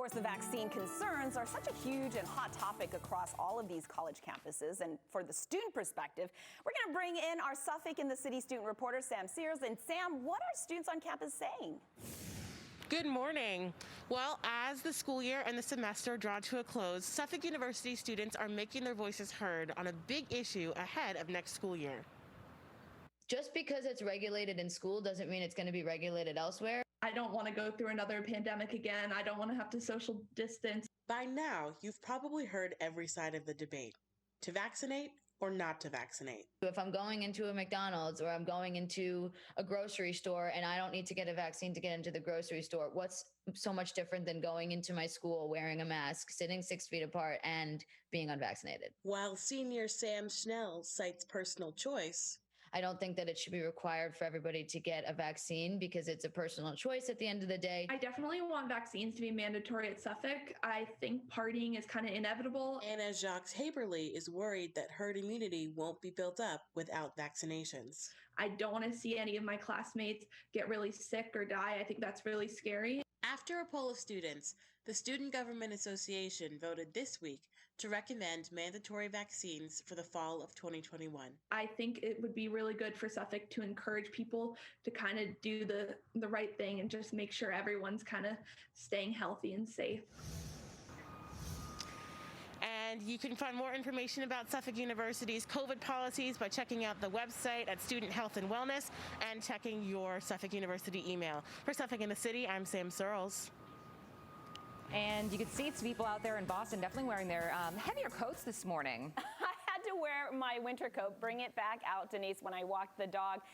course, the vaccine concerns are such a huge and hot topic across all of these college campuses. And for the student perspective, we're going to bring in our Suffolk in the City student reporter, Sam Searles. And Sam, what are students on campus saying? Good morning. Well, as the school year and the semester draw to a close, Suffolk University students are making their voices heard on a big issue ahead of next school year. Just because it's regulated in school doesn't mean it's going to be regulated elsewhere. I don't want to go through another pandemic again. I don't want to have to social distance. By now, you've probably heard every side of the debate. To vaccinate or not to vaccinate? If I'm going into a McDonald's or I'm going into a grocery store and I don't need to get a vaccine to get into the grocery store, what's so much different than going into my school wearing a mask, sitting 6 feet apart, and being unvaccinated? While senior Sam Schnell cites personal choice, I don't think that it should be required for everybody to get a vaccine because it's a personal choice at the end of the day. I definitely want vaccines to be mandatory at Suffolk. I think partying is kind of inevitable. Anna Jacques Haberly is worried that herd immunity won't be built up without vaccinations. I don't want to see any of my classmates get really sick or die. I think that's really scary. After a poll of students, the Student Government Association voted this week to recommend mandatory vaccines for the fall of 2021. I think it would be really good for Suffolk to encourage people to kind of do the right thing and just make sure everyone's kind of staying healthy and safe. And you can find more information about Suffolk University's COVID policies by checking out the website at Student Health and Wellness and checking your Suffolk University email. For Suffolk in the City, I'm Sam Searles. And you could see some people out there in Boston definitely wearing their heavier coats this morning. I had to wear my winter coat, bring it back out, Denise, when I walked the dog.